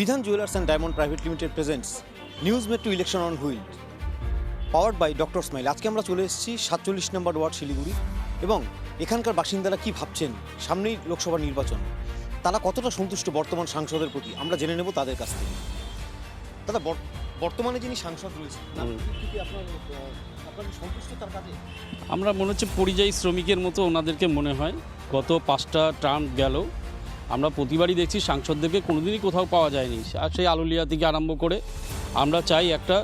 Vidhan Jewellers and Diamond Private Limited presents News Metro Election on Wheel, powered by Dr. Smile. আজকে আমরা চলে এসেছি 47 নম্বর word Siliguri এবং এখানকার বাসিন্দারা কি ভাবছেন সামনেই লোকসভা নির্বাচন, তারা কতটা সন্তুষ্ট বর্তমান সাংসদের প্রতি আমরা জেনে নেব তাদের কাছ থেকে। দাদা, বর্তমানে যিনি সাংসদ রয়েছেন আপনার সন্তুষ্ট তার কাজে? আমরা মনে হচ্ছে পরিযায়ী শ্রমিকের মতো ওনাদেরকে মনে হয়। গত 5টা টার্ম গেল আমরা প্রতিবারই দেখছি সাংসদদেরকে কোনোদিনই কোথাও পাওয়া যায়নি। আর সেই আলুলিয়া থেকে আরম্ভ করে আমরা চাই একটা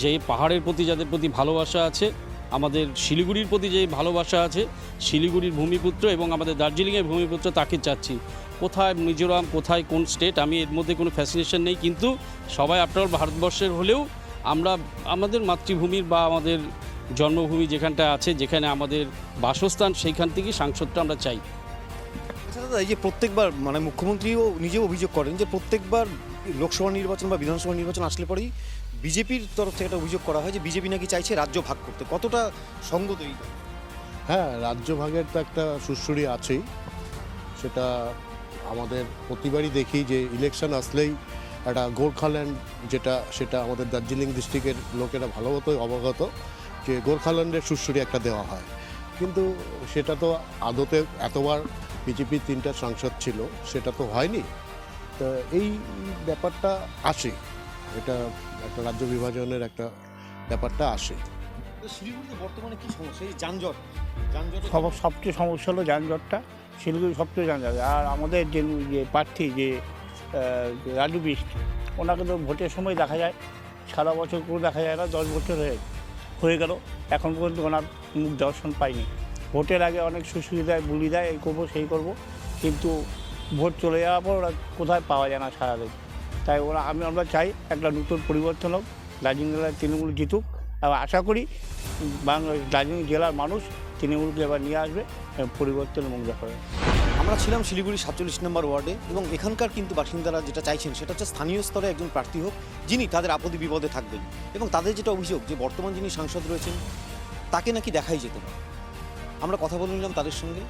যে পাহাড়ের প্রতি যাদের প্রতি ভালোবাসা আছে, আমাদের শিলিগুড়ির প্রতি যে ভালোবাসা আছে, শিলিগুড়ির ভূমিপুত্র এবং আমাদের দার্জিলিংয়ের ভূমিপুত্র তাকে চাচ্ছি। কোথায় মিজোরাম, কোথায় কোন স্টেট, আমি এর মধ্যে কোনো ফ্যাসিনেশন নেই, কিন্তু সবাই আপনার ভারতবর্ষের হলেও আমরা আমাদের মাতৃভূমির বা আমাদের জন্মভূমি যেখানটা আছে, যেখানে আমাদের বাসস্থান, সেইখান থেকেই সাংসদটা আমরা চাই। আচ্ছা দাদা, এই যে প্রত্যেকবার মানে মুখ্যমন্ত্রীও নিজেও অভিযোগ করেন যে প্রত্যেকবার লোকসভা নির্বাচন বা বিধানসভা নির্বাচন আসলে পরেই বিজেপির তরফ থেকে একটা অভিযোগ করা হয় যে বিজেপি নাকি চাইছে রাজ্য ভাগ করতে, কতটা সঙ্গত এই? হ্যাঁ, রাজ্য ভাগের তো একটা সুড়সুড়ি আছেই। সেটা আমাদের প্রতিবারই দেখি যে ইলেকশন আসলেই একটা গোর্খাল্যান্ড সেটা আমাদের দার্জিলিং ডিস্ট্রিক্টের লোকেরা ভালোমতোই অবগত যে গোর্খাল্যান্ডের সুড়সুড়ি একটা দেওয়া হয়, কিন্তু সেটা তো আদতে এতবার বিজেপির 3টা সাংসদ ছিল, সেটা তো হয়নি। তো এই ব্যাপারটা আসে, এটা একটা রাজ্য বিভাজনের একটা ব্যাপারটা আসে। শিলিগুড়িতে বর্তমানে কি সমস্যা? এই যানজট সবচেয়ে সমস্যা হলো যানজটটা। শিলিগুড়ি সবচেয়ে যানজট। আর আমাদের যে প্রার্থী যে রাজু বিষ্ট, ওনাকে তো ভোটের সময় দেখা যায়, সারা বছর করে দেখা যায় না, 10 বছর হয়ে গেল, এখন পর্যন্ত ওনার মুখ দর্শন পাইনি। ভোটের আগে অনেক সুবিধায় বলি দেয়, এই করবো সেই করবো, কিন্তু ভোট চলে যাওয়ার পর ওরা কোথায় পাওয়া যায় না সারাদিন। তাই আমরা চাই একটা নতুন পরিবর্তন হোক, দার্জিলিং জেলায় তৃণমূল জিতুক, এবং আশা করি দার্জিলিং জেলার মানুষ তৃণমূলকে এবার নিয়ে আসবে, পরিবর্তন মুখ দেখাবে। আমরা ছিলাম শিলিগুড়ি 47 নম্বর ওয়ার্ডে এবং এখানকার কিন্তু বাসিন্দারা যেটা চাইছেন সেটা হচ্ছে স্থানীয় স্তরে একজন প্রার্থী হোক যিনি তাদের আপদে বিপদে থাকবেন, এবং তাদের যেটা অভিযোগ যে বর্তমান যিনি সাংসদ রয়েছেন তাকে নাকি দেখাই যেত না। আমরা কথা বলে নিলাম তাদের সঙ্গে।